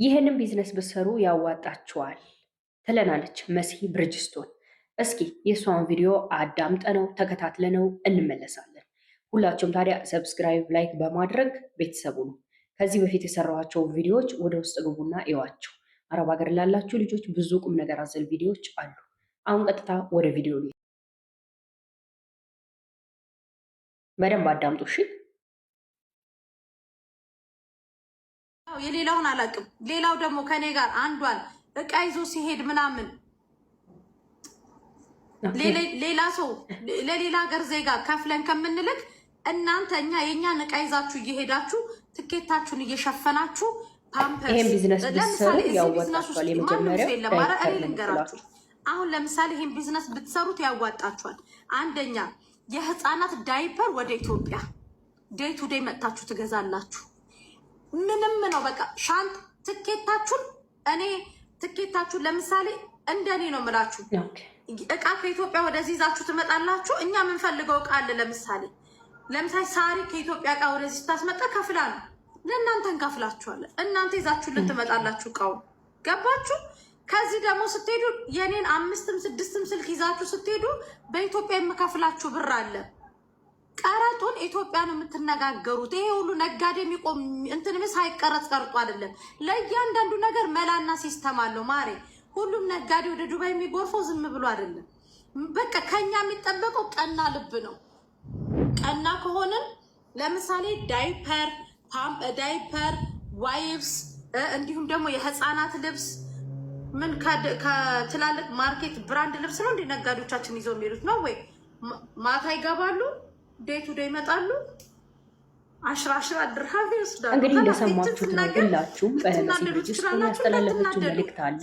ይህንን ቢዝነስ ብትሰሩ ያዋጣችኋል ትለናለች መሲ ብርጅስቶን። እስኪ የእሷን ቪዲዮ አዳምጠነው ተከታትለነው እንመለሳለን። ሁላችሁም ታዲያ ሰብስክራይብ፣ ላይክ በማድረግ ቤተሰቡ ነው። ከዚህ በፊት የሰራኋቸው ቪዲዮዎች ወደ ውስጥ ግቡና እዩዋቸው። አረብ ሀገር ላላችሁ ልጆች ብዙ ቁም ነገር አዘል ቪዲዮዎች አሉ። አሁን ቀጥታ ወደ ቪዲዮ በደንብ አዳምጡ እሺ። የሌላውን አላውቅም። ሌላው ደግሞ ከኔ ጋር አንዷን እቃ ይዞ ሲሄድ ምናምን ሌላ ሰው ለሌላ ሀገር ዜጋ ከፍለን ከምንልክ እናንተ የእኛን እቃ ይዛችሁ እየሄዳችሁ ትኬታችሁን እየሸፈናችሁ ፓምፐርስ ይሄን ቢዝነስ ብትሰሩ ያዋጣችኋል። የመጀመሪያው ልንገራችሁ። አሁን ለምሳሌ ይሄን ቢዝነስ ብትሰሩት ያዋጣችኋል። አንደኛ የህፃናት ዳይፐር ወደ ኢትዮጵያ ዴይ ቱ ዴይ መጥታችሁ ትገዛላችሁ። ምንም ነው በቃ ሻንጥ ትኬታችሁን ለምሳሌ እንደኔ ነው የምላችሁ። እቃ ከኢትዮጵያ ወደዚህ ይዛችሁ ትመጣላችሁ። እኛ የምንፈልገው እቃ አለ። ለምሳሌ ሳሪ ከኢትዮጵያ እቃ ወደዚህ ስታስመጣ ከፍላ ነው ለእናንተ እንከፍላችኋለን። እናንተ ይዛችሁ ልትመጣላችሁ እቃውን። ገባችሁ? ከዚህ ደግሞ ስትሄዱ የኔን 5ም 6ም ስልክ ይዛችሁ ስትሄዱ በኢትዮጵያ የምከፍላችሁ ብር አለ። ቀረጡን ኢትዮጵያ ነው የምትነጋገሩት። ይሄ ሁሉ ነጋዴ የሚቆም እንትንምስ ሳይቀረጽ ቀርጦ አይደለም። ለእያንዳንዱ ነገር መላና ሲስተም አለው ማሬ። ሁሉም ነጋዴ ወደ ዱባይ የሚጎርፈው ዝም ብሎ አይደለም። በቃ ከኛ የሚጠበቀው ቀና ልብ ነው። ቀና ከሆነን ለምሳሌ ዳይፐር፣ ዋይፕስ እንዲሁም ደግሞ የህፃናት ልብስ ምን ከትላልቅ ማርኬት ብራንድ ልብስ ነው እንደ ነጋዴዎቻችን ይዘው የሚሄዱት ነው ወይ? ማታ ይገባሉ፣ ዴይ ቱ ዴይ ይመጣሉ። አሽራ ድርሃም ይወስዳሉ። እንግዲህ እንደሰማችሁት ነው። ሁላችሁም በመሲ ብርጅስቶን ያስተላለፈችው መልእክት አለ።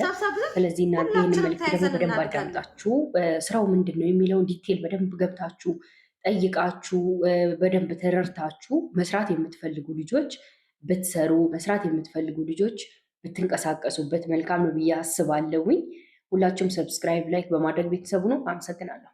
ስለዚህ እናንተ ይህን መልእክት ደግሞ በደንብ አዳምጣችሁ ስራው ምንድን ነው የሚለውን ዲቴል በደንብ ገብታችሁ ጠይቃችሁ በደንብ ተረድታችሁ መስራት የምትፈልጉ ልጆች ብትሰሩ፣ መስራት የምትፈልጉ ልጆች ብትንቀሳቀሱበት መልካም ነው ብዬ አስባለሁኝ። ሁላችሁም ሰብስክራይብ፣ ላይክ በማድረግ ቤተሰቡ ነው። አመሰግናለሁ።